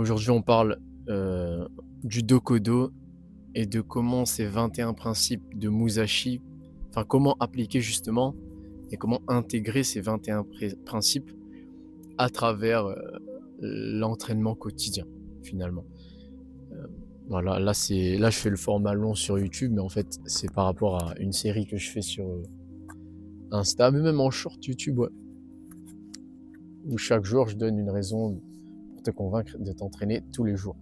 Aujourd'hui, on parle du Dokodo et de comment ces 21 principes de Musashi, enfin comment appliquer justement et comment intégrer ces 21 principes à travers l'entraînement quotidien finalement. Euh, voilà, là je fais le format long sur YouTube, mais en fait c'est par rapport à une série que je fais sur Insta, mais même en short YouTube, ouais, où chaque jour je donne une raison pour te convaincre de t'entraîner tous les jours.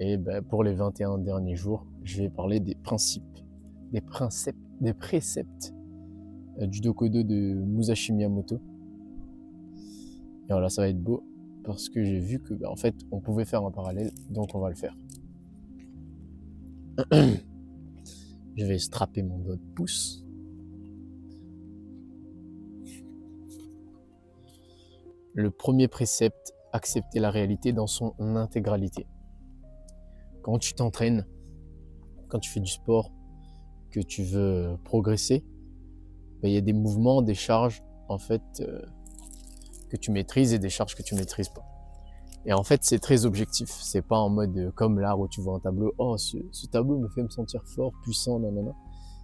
Et ben, pour les 21 derniers jours, je vais parler des principes, des préceptes du Dokodo de Musashi Miyamoto. Et voilà, ça va être beau parce que j'ai vu que, ben, en fait, on pouvait faire un parallèle, donc on va le faire. Je vais strapper mon doigt de pouce. Le premier précepte, accepter la réalité dans son intégralité. Quand tu t'entraînes, quand tu fais du sport, que tu veux progresser, ben, il y a des mouvements, des charges, en fait, que tu maîtrises et des charges que tu maîtrises pas. Et en fait, c'est très objectif. C'est pas en mode comme l'art où tu vois un tableau, oh, ce tableau me fait me sentir fort, puissant, nanana.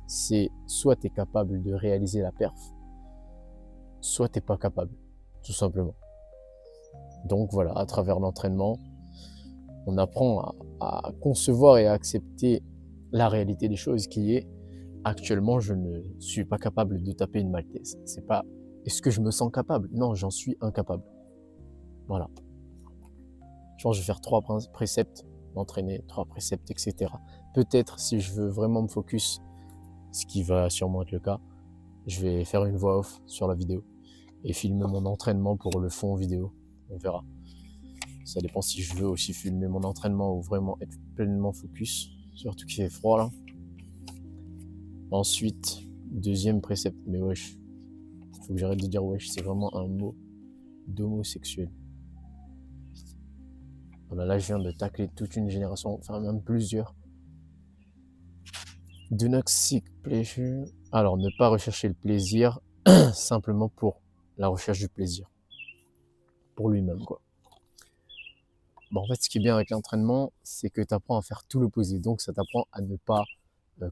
C'est soit tu es capable de réaliser la perf, soit t'es pas capable, tout simplement. Donc voilà, à travers l'entraînement, on apprend à concevoir et à accepter la réalité des choses qui est actuellement, je ne suis pas capable de taper une maltaise. C'est pas est-ce que je me sens capable? Non, j'en suis incapable. Voilà. Je pense que je vais faire 3 préceptes, m'entraîner, 3 préceptes, etc. Peut-être, si je veux vraiment me focus, ce qui va sûrement être le cas, je vais faire une voix off sur la vidéo et filmer mon entraînement pour le fond vidéo. On verra. Ça dépend si je veux aussi filmer mon entraînement ou vraiment être pleinement focus, surtout qu'il fait froid là. Ensuite, deuxième précepte, mais wesh, faut que j'arrête de dire wesh, c'est vraiment un mot d'homosexuel. Voilà, là je viens de tacler toute une génération, enfin même plusieurs. Do not seek pleasure. Alors, ne pas rechercher le plaisir simplement pour la recherche du plaisir. Pour lui-même, quoi. Bon, en fait, ce qui est bien avec l'entraînement, c'est que tu apprends à faire tout l'opposé. Donc, ça t'apprend à ne pas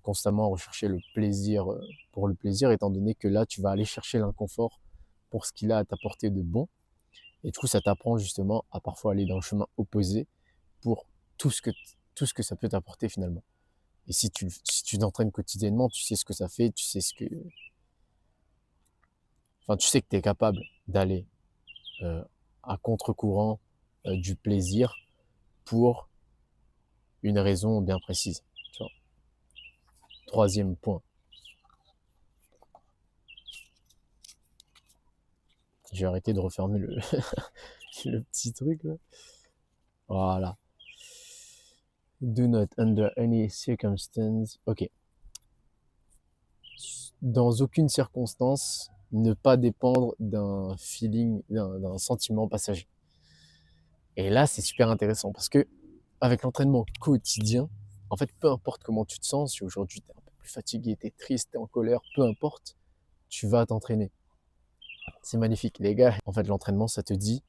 constamment rechercher le plaisir pour le plaisir, étant donné que là, tu vas aller chercher l'inconfort pour ce qu'il a à t'apporter de bon. Et du coup, ça t'apprend justement à parfois aller dans le chemin opposé pour tout ce que ça peut t'apporter finalement. Et si tu t'entraînes quotidiennement, tu sais ce que ça fait, tu sais tu sais que tu es capable d'aller euh, à contre-courant du plaisir pour une raison bien précise. Tu vois. Troisième point. J'ai arrêté de refermer le petit truc là. Voilà. Do not under any circumstance. Ok. Dans aucune circonstance, ne pas dépendre d'un feeling, d'un sentiment passager. Et là, c'est super intéressant parce que avec l'entraînement quotidien, en fait, peu importe comment tu te sens, si aujourd'hui tu es un peu plus fatigué, tu es triste, tu es en colère, peu importe, tu vas t'entraîner. C'est magnifique. Les gars, en fait, l'entraînement, ça te dit,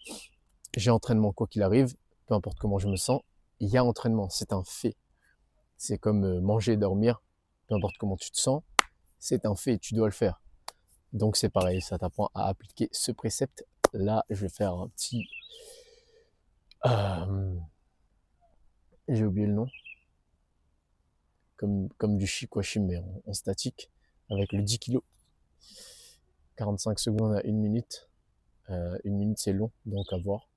j'ai entraînement quoi qu'il arrive, peu importe comment je me sens, il y a entraînement, c'est un fait. C'est comme manger, dormir, peu importe comment tu te sens, c'est un fait, tu dois le faire. Donc c'est pareil, ça t'apprend à appliquer ce précepte. Là, je vais faire un petit... j'ai oublié le nom. Comme du Shikwashim, mais en statique, avec le 10 kg. 45 secondes à 1 minute. 1 minute, c'est long, donc à voir.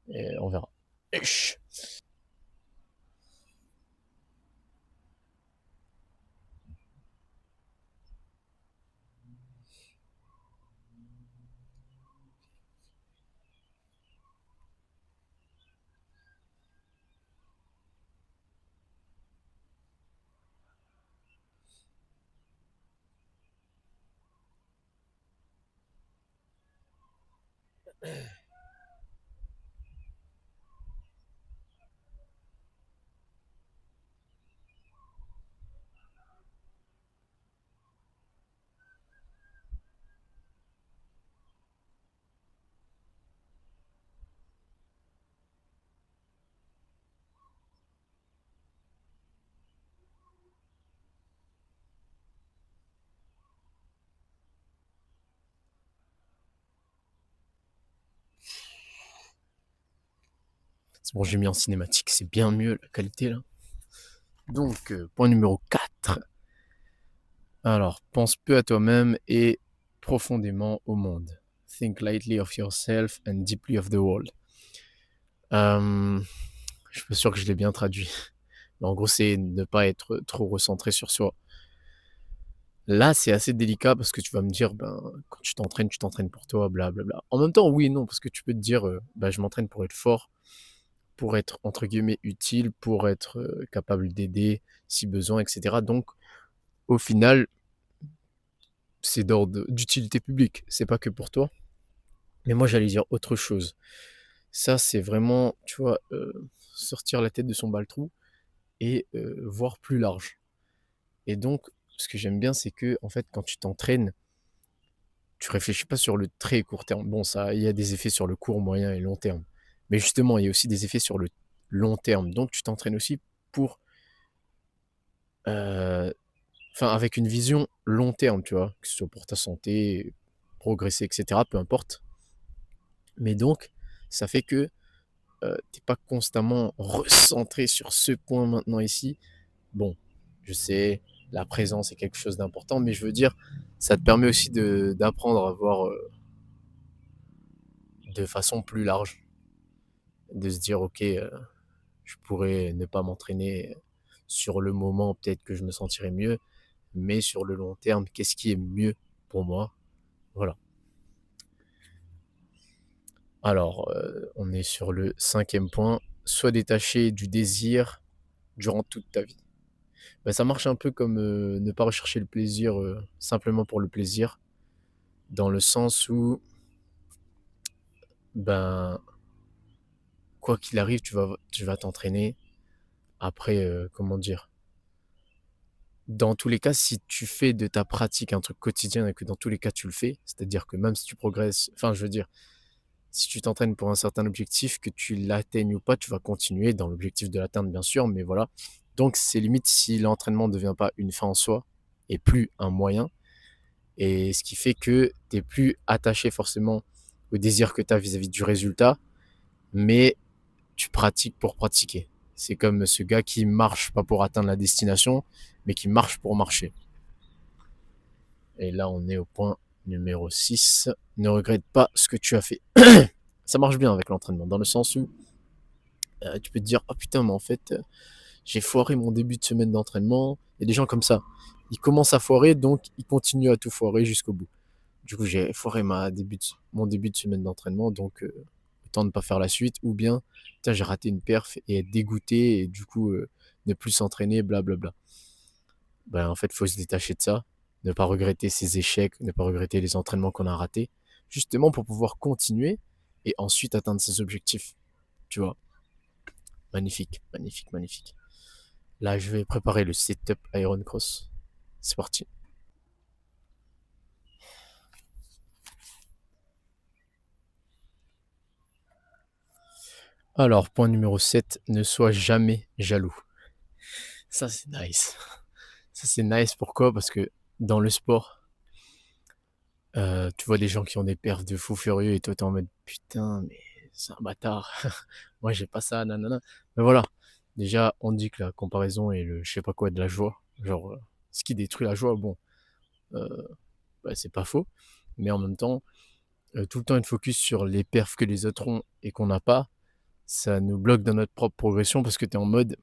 Et on verra. C'est bon, j'ai mis en cinématique, c'est bien mieux la qualité là. Donc, point numéro 4. Alors, pense peu à toi-même et profondément au monde. Think lightly of yourself and deeply of the world. Je suis pas sûr que je l'ai bien traduit. Mais en gros, c'est ne pas être trop recentré sur soi. Là, c'est assez délicat parce que tu vas me dire, ben, quand tu t'entraînes pour toi, blablabla. En même temps, oui et non, parce que tu peux te dire, bah, je m'entraîne pour être fort, pour être entre guillemets utile, pour être capable d'aider si besoin, etc. Donc, au final, c'est d'ordre d'utilité publique. C'est pas que pour toi. Mais moi, j'allais dire autre chose. Ça, c'est vraiment, tu vois, sortir la tête de son baltrou et voir plus large. Et donc, ce que j'aime bien, c'est que, en fait, quand tu t'entraînes, tu réfléchis pas sur le très court terme. Bon, ça, il y a des effets sur le court, moyen et long terme. Mais justement, il y a aussi des effets sur le long terme. Donc, tu t'entraînes aussi pour, euh, enfin, avec une vision long terme, tu vois, que ce soit pour ta santé, progresser, etc. Peu importe. Mais donc, ça fait que t'es pas constamment recentré sur ce point maintenant ici. Bon, je sais, la présence est quelque chose d'important, mais je veux dire, ça te permet aussi d'apprendre à voir de façon plus large, de se dire, ok, je pourrais ne pas m'entraîner sur le moment, peut-être que je me sentirais mieux, mais sur le long terme, qu'est-ce qui est mieux pour moi? Voilà. Alors, on est sur le 5e point. Sois détaché du désir durant toute ta vie. Ben, ça marche un peu comme ne pas rechercher le plaisir simplement pour le plaisir, dans le sens où, ben, quoi qu'il arrive, tu vas t'entraîner. Après, comment dire, dans tous les cas, si tu fais de ta pratique un truc quotidien et que dans tous les cas tu le fais, c'est-à-dire que même si tu progresses, enfin, je veux dire, si tu t'entraînes pour un certain objectif, que tu l'atteignes ou pas, tu vas continuer dans l'objectif de l'atteindre, bien sûr, mais voilà. Donc, c'est limite si l'entraînement ne devient pas une fin en soi et plus un moyen. Et ce qui fait que tu n'es plus attaché forcément au désir que tu as vis-à-vis du résultat, mais tu pratiques pour pratiquer. C'est comme ce gars qui marche pas pour atteindre la destination, mais qui marche pour marcher. Et là, on est au point numéro 6. Ne regrette pas ce que tu as fait. Ça marche bien avec l'entraînement, dans le sens où tu peux te dire, oh putain, mais en fait, j'ai foiré mon début de semaine d'entraînement. Il y a des gens comme ça. Ils commencent à foirer, donc ils continuent à tout foirer jusqu'au bout. Du coup, j'ai foiré mon début de semaine d'entraînement, donc autant ne pas faire la suite. Ou bien, tiens, j'ai raté une perf et être dégoûté et du coup, ne plus s'entraîner, blablabla. Ben, en fait, il faut se détacher de ça, ne pas regretter ses échecs, ne pas regretter les entraînements qu'on a ratés, justement pour pouvoir continuer et ensuite atteindre ses objectifs. Tu vois, magnifique, magnifique, magnifique. Là, je vais préparer le setup Iron Cross. C'est parti. Alors, point numéro 7, ne sois jamais jaloux. Ça, c'est nice. Ça, c'est nice. Pourquoi? Parce que dans le sport, tu vois des gens qui ont des perfs de fou furieux et toi, t'es en mode putain, mais c'est un bâtard. Moi, j'ai pas ça, nanana. Mais voilà. Déjà, on dit que la comparaison est le je sais pas quoi de la joie. Genre, ce qui détruit la joie, bon, euh, bah, c'est pas faux. Mais en même temps, tout le temps être focus sur les perfs que les autres ont et qu'on n'a pas, ça nous bloque dans notre propre progression parce que tu es en mode,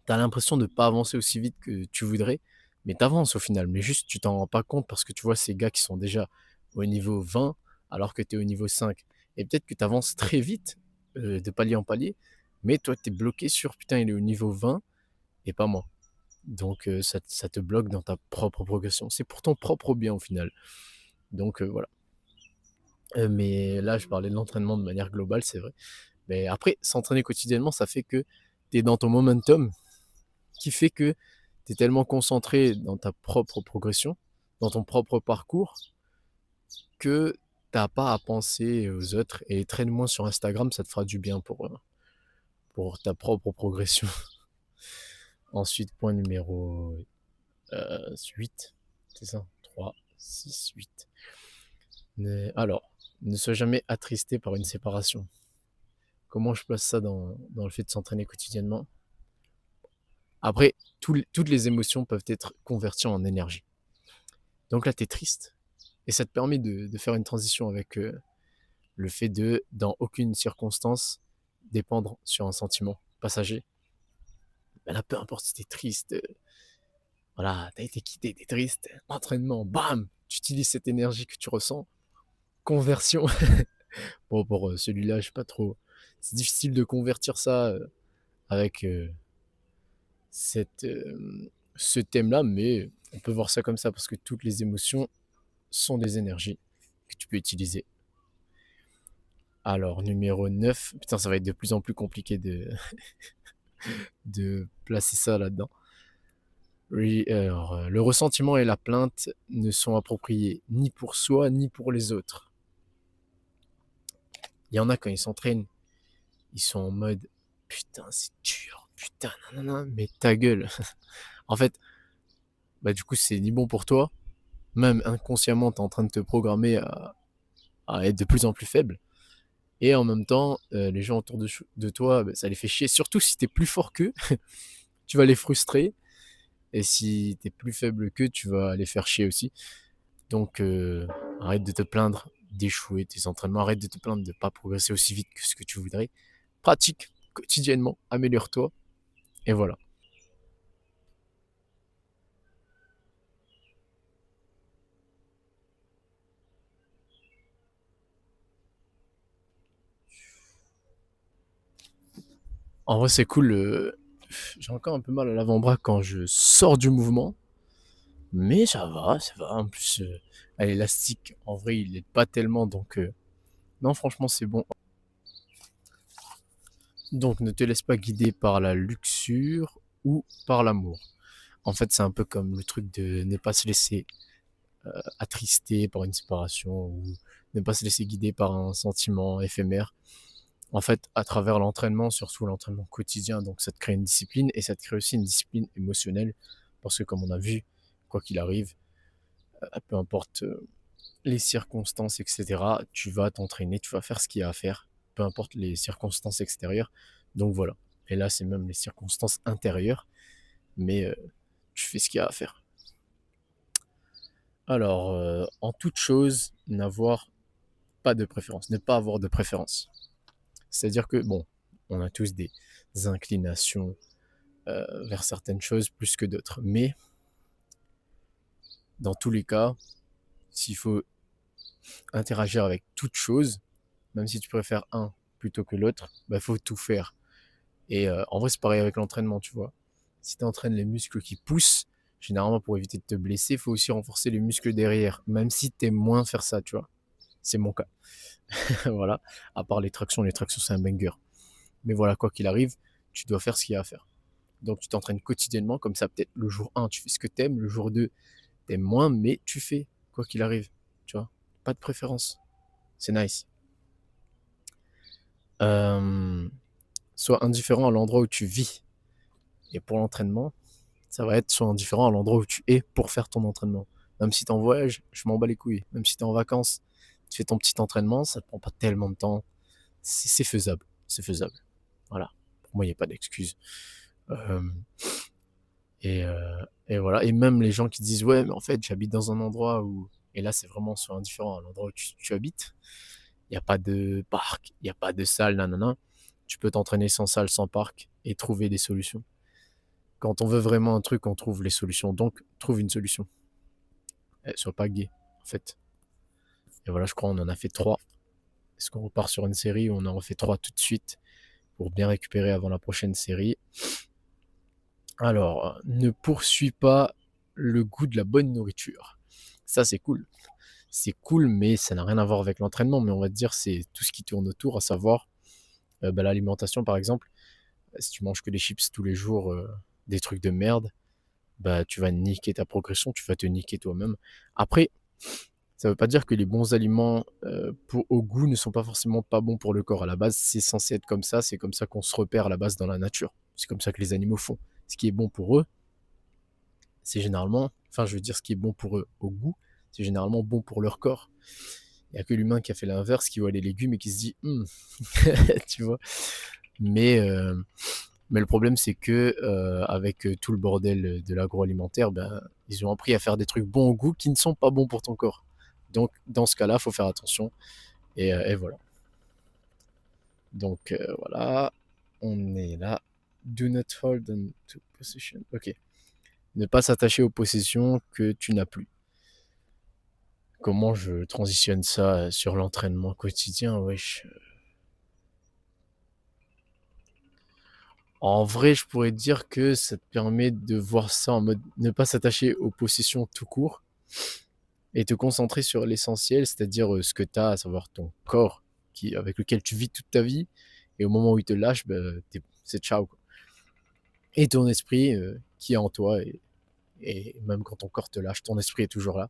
t'as l'impression de pas avancer aussi vite que tu voudrais, mais t'avances au final. Mais juste, tu t'en rends pas compte parce que tu vois ces gars qui sont déjà au niveau 20 alors que tu es au niveau 5. Et peut-être que tu avances très vite, de palier en palier, mais toi, tu es bloqué sur putain, il est au niveau 20 et pas moi. Donc, ça te bloque dans ta propre progression. C'est pour ton propre bien au final. Donc, voilà. Mais là, je parlais de l'entraînement de manière globale, c'est vrai. Mais après, s'entraîner quotidiennement, ça fait que tu es dans ton momentum, qui fait que tu es tellement concentré dans ta propre progression, dans ton propre parcours, que t'as pas à penser aux autres. Et traîne-moi sur Instagram, ça te fera du bien pour ta propre progression. Ensuite, point numéro 8, c'est ça? 3, 6, 8. Alors, ne sois jamais attristé par une séparation. Comment je place ça dans le fait de s'entraîner quotidiennement? Après, toutes les émotions peuvent être converties en énergie. Donc là, tu es triste et ça te permet de faire une transition avec, le fait de, dans aucune circonstance, dépendre sur un sentiment passager. Bah là, peu importe si tu es triste, voilà, tu as été quitté, tu es triste, entraînement, bam! Tu utilises cette énergie que tu ressens, conversion. Bon, pour, celui-là, je sais pas trop, c'est difficile de convertir ça, avec, cette, ce thème-là, mais on peut voir ça comme ça parce que toutes les émotions sont des énergies que tu peux utiliser. Alors numéro 9, putain, ça va être de plus en plus compliqué de placer ça là-dedans. Oui, alors, le ressentiment et la plainte ne sont appropriés ni pour soi, ni pour les autres. Il y en a quand ils s'entraînent, ils sont en mode: «Putain, c'est dur, putain, nanana», mais ta gueule. En fait, bah, du coup, c'est ni bon pour toi, même inconsciemment, tu es en train de te programmer à être de plus en plus faible et en même temps, les gens autour de toi, bah, ça les fait chier. Surtout si tu es plus fort qu'eux, tu vas les frustrer et si tu es plus faible qu'eux, tu vas les faire chier aussi. Donc arrête de te plaindre d'échouer tes entraînements, arrête de te plaindre de ne pas progresser aussi vite que ce que tu voudrais. Pratique quotidiennement, améliore-toi et voilà. En vrai, c'est cool, j'ai encore un peu mal à l'avant-bras quand je sors du mouvement, mais ça va, ça va. En plus, à l'élastique, en vrai, il aide pas tellement donc non, franchement, c'est bon. Donc ne te laisse pas guider par la luxure ou par l'amour. En fait, c'est un peu comme le truc de ne pas se laisser attristé par une séparation ou ne pas se laisser guider par un sentiment éphémère. En fait, à travers l'entraînement, surtout l'entraînement quotidien, donc ça te crée une discipline et ça te crée aussi une discipline émotionnelle parce que comme on a vu, quoi qu'il arrive, peu importe les circonstances, etc., tu vas t'entraîner, tu vas faire ce qu'il y a à faire, peu importe les circonstances extérieures. Donc voilà. Et là, c'est même les circonstances intérieures, mais tu fais ce qu'il y a à faire. Alors, en toute chose, n'avoir pas de préférence, ne pas avoir de préférence. C'est-à-dire que, bon, on a tous des inclinations vers certaines choses plus que d'autres. Mais dans tous les cas, s'il faut interagir avec toute chose, même si tu préfères un plutôt que l'autre, bah, faut tout faire. Et en vrai, c'est pareil avec l'entraînement, tu vois. Si tu entraînes les muscles qui poussent, généralement pour éviter de te blesser, il faut aussi renforcer les muscles derrière, même si tu aimes moins faire ça, tu vois. C'est mon cas. Voilà. À part les tractions c'est un banger. Mais voilà, quoi qu'il arrive, tu dois faire ce qu'il y a à faire. Donc tu t'entraînes quotidiennement, comme ça peut-être le jour 1, tu fais ce que t'aimes, le jour 2, t'aimes moins, mais tu fais, quoi qu'il arrive. Tu vois, pas de préférence. C'est nice. Euh, Sois indifférent à l'endroit où tu vis. Et pour l'entraînement, ça va être soit indifférent à l'endroit où tu es pour faire ton entraînement. Même si t'es en voyage, je m'en bats les couilles. Même si t'es en vacances, tu fais ton petit entraînement, ça te prend pas tellement de temps. C'est faisable. C'est faisable. Voilà. Pour moi, il n'y a pas d'excuse. Euh, et voilà. Et même les gens qui disent ouais, mais en fait, j'habite dans un endroit où. Et là, c'est vraiment soit indifférent à l'endroit où tu habites. Il n'y a pas de parc, il n'y a pas de salle, nanana. Tu peux t'entraîner sans salle, sans parc et trouver des solutions. Quand on veut vraiment un truc, on trouve les solutions. Donc, trouve une solution. Sois pas gay, en fait. Et voilà, je crois qu'on en a fait 3. Est-ce qu'on repart sur une série ou on en refait 3 tout de suite pour bien récupérer avant la prochaine série? Alors, ne poursuis pas le goût de la bonne nourriture. Ça, c'est cool. C'est cool, mais ça n'a rien à voir avec l'entraînement. Mais on va te dire, c'est tout ce qui tourne autour, à savoir bah, l'alimentation, par exemple. Si tu manges que des chips tous les jours, des trucs de merde, bah, tu vas niquer ta progression, tu vas te niquer toi-même. Après, ça veut pas dire que les bons aliments au goût ne sont pas forcément pas bons pour le corps. À la base, c'est censé être comme ça, c'est comme ça qu'on se repère à la base dans la nature. C'est comme ça que les animaux font. Ce qui est bon pour eux, c'est généralement, enfin je veux dire ce qui est bon pour eux au goût, c'est généralement bon pour leur corps. Il n'y a que l'humain qui a fait l'inverse, qui voit les légumes et qui se dit tu vois. Mais le problème, c'est que avec tout le bordel de l'agroalimentaire, ben, ils ont appris à faire des trucs bons au goût qui ne sont pas bons pour ton corps. Donc, dans ce cas-là, il faut faire attention. Et voilà. Donc, voilà. On est là. Do not hold on to possession. Ok. Ne pas s'attacher aux possessions que tu n'as plus. Comment je transitionne ça sur l'entraînement quotidien, wesh. En vrai, je pourrais dire que ça te permet de voir ça en mode ne pas s'attacher aux possessions tout court et te concentrer sur l'essentiel, c'est-à-dire ce que tu as, à savoir ton corps avec lequel tu vis toute ta vie. Et au moment où il te lâche, ben, c'est ciao, quoi. Et ton esprit qui est en toi. Et même quand ton corps te lâche, ton esprit est toujours là.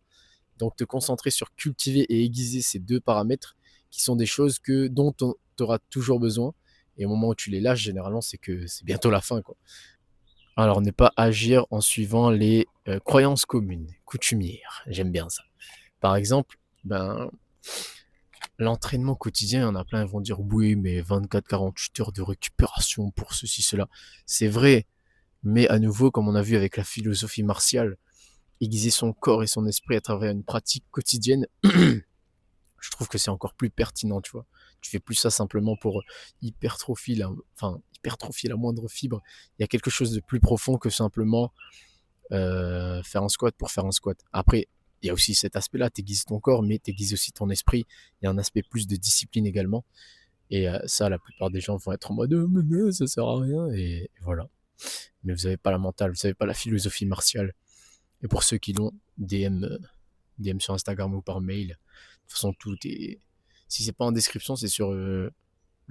Donc te concentrer sur cultiver et aiguiser ces deux paramètres qui sont des choses dont tu auras toujours besoin. Et au moment où tu les lâches, généralement, c'est que c'est bientôt la fin, quoi. Alors, ne pas agir en suivant les croyances communes, coutumières. J'aime bien ça. Par exemple, ben, l'entraînement quotidien, il y en a plein, ils vont dire oui, mais 24-48 heures de récupération pour ceci, cela. C'est vrai, mais à nouveau, comme on a vu avec la philosophie martiale, aiguiser son corps et son esprit à travers une pratique quotidienne, je trouve que c'est encore plus pertinent, tu vois. Tu fais plus ça simplement pour hypertrophier la moindre fibre. Il y a quelque chose de plus profond que simplement faire un squat pour faire un squat. Après, il y a aussi cet aspect-là, tu aiguises ton corps, mais tu aiguises aussi ton esprit. Il y a un aspect plus de discipline également. Et ça, la plupart des gens vont être en mode mais non, ça sert à rien. Et voilà. Mais vous n'avez pas la mentale, vous n'avez pas la philosophie martiale. Et pour ceux qui l'ont, DM sur Instagram ou par mail. De toute façon, tout est. Si c'est pas en description, c'est sur le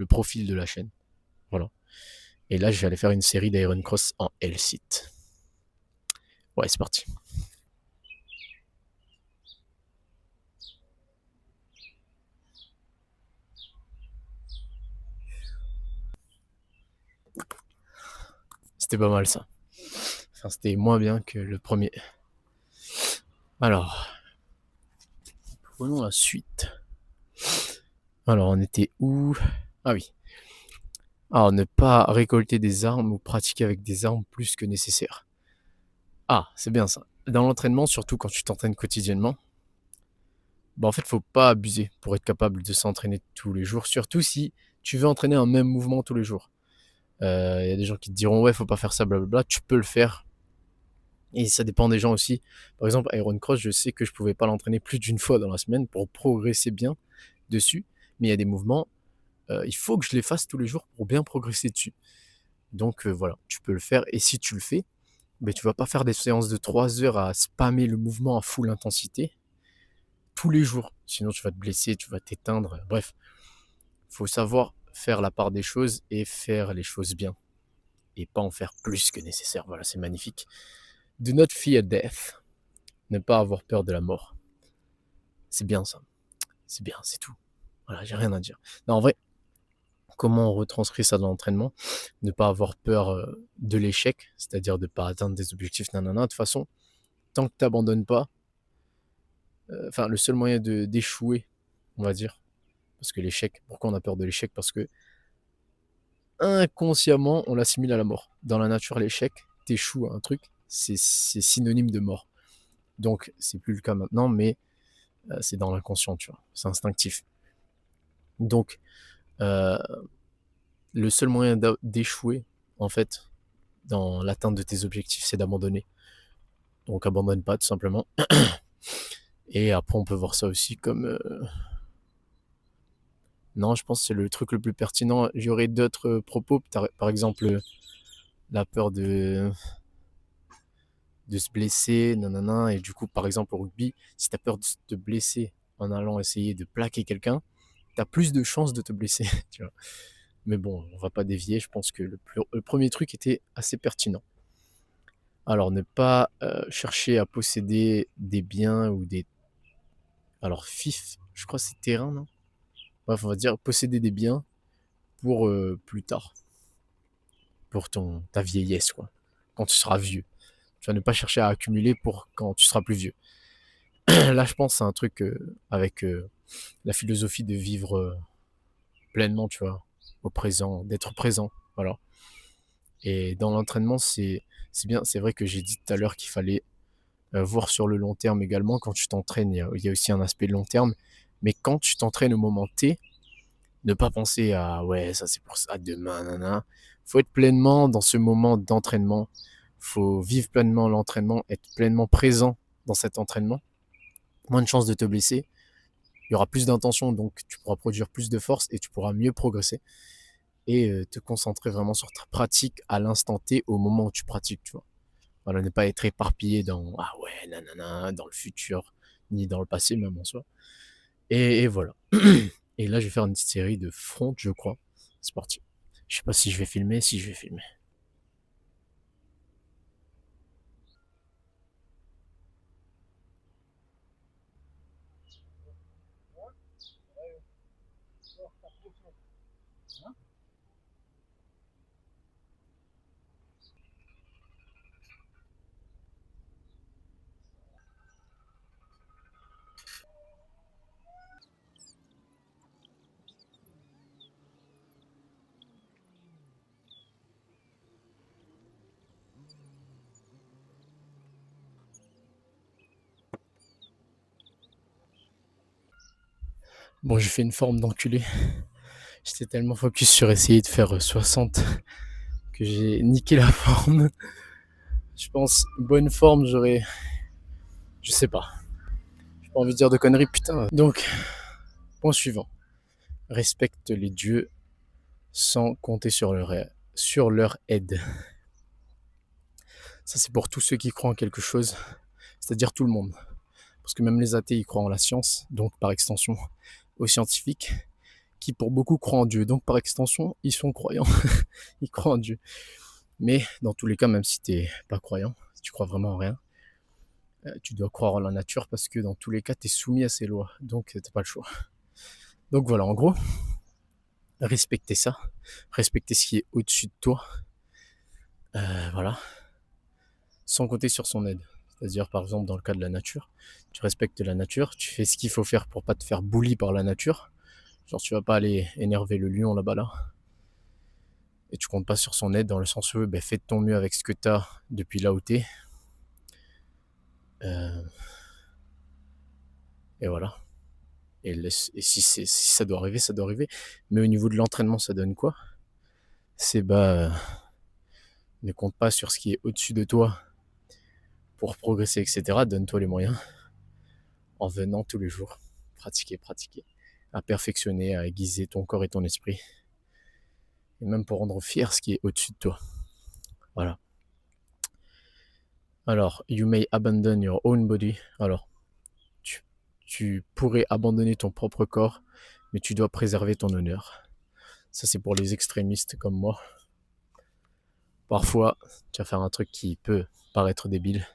profil de la chaîne. Voilà. Et là, je vais aller faire une série d'Iron Cross en L-Sit. Ouais, c'est parti. C'était pas mal ça. Enfin, c'était moins bien que le premier. Alors, prenons la suite. Alors, on était où? Ah oui. Alors, ne pas récolter des armes ou pratiquer avec des armes plus que nécessaire. Ah, c'est bien ça. Dans l'entraînement, surtout quand tu t'entraînes quotidiennement, bah en fait, faut pas abuser pour être capable de s'entraîner tous les jours, surtout si tu veux entraîner un même mouvement tous les jours. Il y a des gens qui te diront ouais, faut pas faire ça, blablabla. Tu peux le faire. Et ça dépend des gens aussi. Par exemple, Iron Cross, je sais que je pouvais pas l'entraîner plus d'une fois dans la semaine pour progresser bien dessus. Mais il y a des mouvements, il faut que je les fasse tous les jours pour bien progresser dessus. Donc voilà, tu peux le faire. Et si tu le fais, ben, tu vas pas faire des séances de 3 heures à spammer le mouvement à full intensité tous les jours. Sinon, tu vas te blesser, tu vas t'éteindre. Bref, il faut savoir faire la part des choses et faire les choses bien. Et pas en faire plus que nécessaire. Voilà, c'est magnifique. Do not fear death. Ne pas avoir peur de la mort. C'est bien ça. C'est bien, c'est tout. Voilà, j'ai rien à dire. Non, en vrai, comment on retranscrit ça dans l'entraînement? Ne pas avoir peur de l'échec, c'est-à-dire de ne pas atteindre des objectifs, nanana. De toute façon, tant que tu n'abandonnes pas, le seul moyen d'échouer, on va dire, parce que l'échec, pourquoi on a peur de l'échec? Parce que inconsciemment, on l'assimile à la mort. Dans la nature, l'échec, t'échoues à un truc, c'est synonyme de mort. Donc, c'est plus le cas maintenant, mais c'est dans l'inconscient, tu vois. C'est instinctif. Donc, le seul moyen d'échouer, en fait, dans l'atteinte de tes objectifs, c'est d'abandonner. Donc, abandonne pas, tout simplement. Et après, on peut voir ça aussi comme... Non, je pense que c'est le truc le plus pertinent. J'aurais d'autres propos, par exemple, la peur de se blesser, nanana, et du coup, par exemple, au rugby, si tu as peur de te blesser en allant essayer de plaquer quelqu'un, tu as plus de chances de te blesser, tu vois. Mais bon, on va pas dévier, je pense que le premier truc était assez pertinent. Alors, ne pas chercher à posséder des biens ou des... Alors, FIF, je crois que c'est terrain, non? Bref, on va dire posséder des biens pour plus tard, pour ta vieillesse, quoi, quand tu seras vieux. Tu vas ne pas chercher à accumuler pour quand tu seras plus vieux. Là, je pense à un truc avec la philosophie de vivre pleinement, tu vois, au présent, d'être présent, voilà. Et dans l'entraînement, c'est bien, c'est vrai que j'ai dit tout à l'heure qu'il fallait voir sur le long terme également. Quand tu t'entraînes, il y a aussi un aspect long terme. Mais quand tu t'entraînes au moment T, ne pas penser à ouais, ça c'est pour ça demain, nanana. Faut être pleinement dans ce moment d'entraînement. Faut vivre pleinement l'entraînement, être pleinement présent dans cet entraînement. Moins de chances de te blesser. Il y aura plus d'intention, donc tu pourras produire plus de force et tu pourras mieux progresser. Et te concentrer vraiment sur ta pratique à l'instant T, au moment où tu pratiques, tu vois. Voilà, ne pas être éparpillé dans ah ouais, nanana, dans le futur, ni dans le passé même en soi. Et voilà. Et là, je vais faire une petite série de front, je crois. C'est parti. Je sais pas si je vais filmer, si je vais filmer. Bon, j'ai fait une forme d'enculé. J'étais tellement focus sur essayer de faire 60 que j'ai niqué la forme. Je pense, bonne forme, j'aurais. Je sais pas. J'ai pas envie de dire de conneries, putain. Donc, point suivant. Respecte les dieux sans compter sur leur aide. Ça, c'est pour tous ceux qui croient en quelque chose, c'est-à-dire tout le monde. Parce que même les athées, ils croient en la science, donc par extension aux scientifiques, qui pour beaucoup croient en Dieu. Donc par extension, ils sont croyants, ils croient en Dieu. Mais dans tous les cas, même si tu n'es pas croyant, si tu crois vraiment en rien, tu dois croire en la nature parce que dans tous les cas, tu es soumis à ces lois. Donc tu n'as pas le choix. Donc voilà, en gros, respecter ça, respecter ce qui est au-dessus de toi, voilà, sans compter sur son aide. C'est-à-dire, par exemple, dans le cas de la nature, tu respectes la nature, tu fais ce qu'il faut faire pour pas te faire bully par la nature. Genre, tu vas pas aller énerver le lion là-bas là. Et tu comptes pas sur son aide dans le sens où fais de ton mieux avec ce que tu as depuis là où tu es. Et voilà. Et si ça doit arriver, ça doit arriver. Mais au niveau de l'entraînement, ça donne quoi? C'est ne compte pas sur ce qui est au-dessus de toi pour progresser, etc. Donne-toi les moyens en venant tous les jours. Pratiquer. À perfectionner, à aiguiser ton corps et ton esprit. Et même pour rendre fier ce qui est au-dessus de toi. Voilà. Alors, you may abandon your own body. Alors, tu pourrais abandonner ton propre corps, mais tu dois préserver ton honneur. Ça, c'est pour les extrémistes comme moi. Parfois, tu vas faire un truc qui peut paraître débile,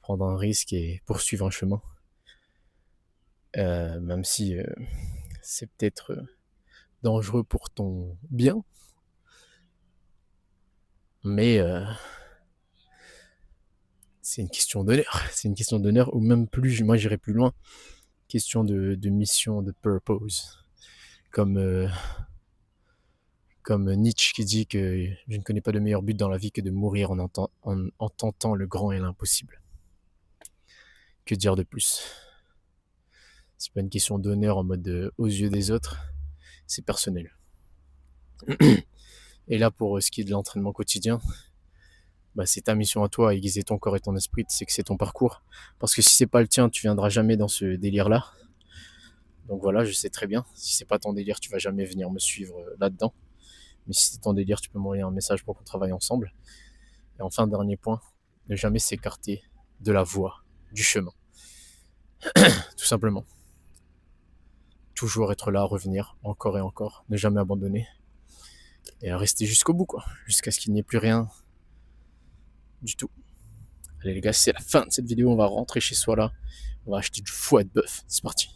prendre un risque et poursuivre un chemin. Même si c'est peut-être dangereux pour ton bien. Mais c'est une question d'honneur. C'est une question d'honneur, ou même plus, moi j'irais plus loin. Question de mission, de purpose. Comme Nietzsche qui dit que je ne connais pas de meilleur but dans la vie que de mourir en tentant le grand et l'impossible. Que dire de plus? C'est pas une question d'honneur en mode aux yeux des autres, c'est personnel. Et là, pour ce qui est de l'entraînement quotidien, c'est ta mission à toi, aiguiser ton corps et ton esprit, c'est que c'est ton parcours. Parce que si c'est pas le tien, tu viendras jamais dans ce délire-là. Donc voilà, je sais très bien. Si c'est pas ton délire, tu vas jamais venir me suivre là-dedans. Mais si c'est ton délire, tu peux m'envoyer un message pour qu'on travaille ensemble. Et enfin, dernier point, ne jamais s'écarter de la voie, du chemin. Tout simplement. Toujours être là, revenir, encore et encore, ne jamais abandonner. Et rester jusqu'au bout, quoi. Jusqu'à ce qu'il n'y ait plus rien du tout. Allez les gars, c'est la fin de cette vidéo, on va rentrer chez soi là. On va acheter du foie de bœuf. C'est parti.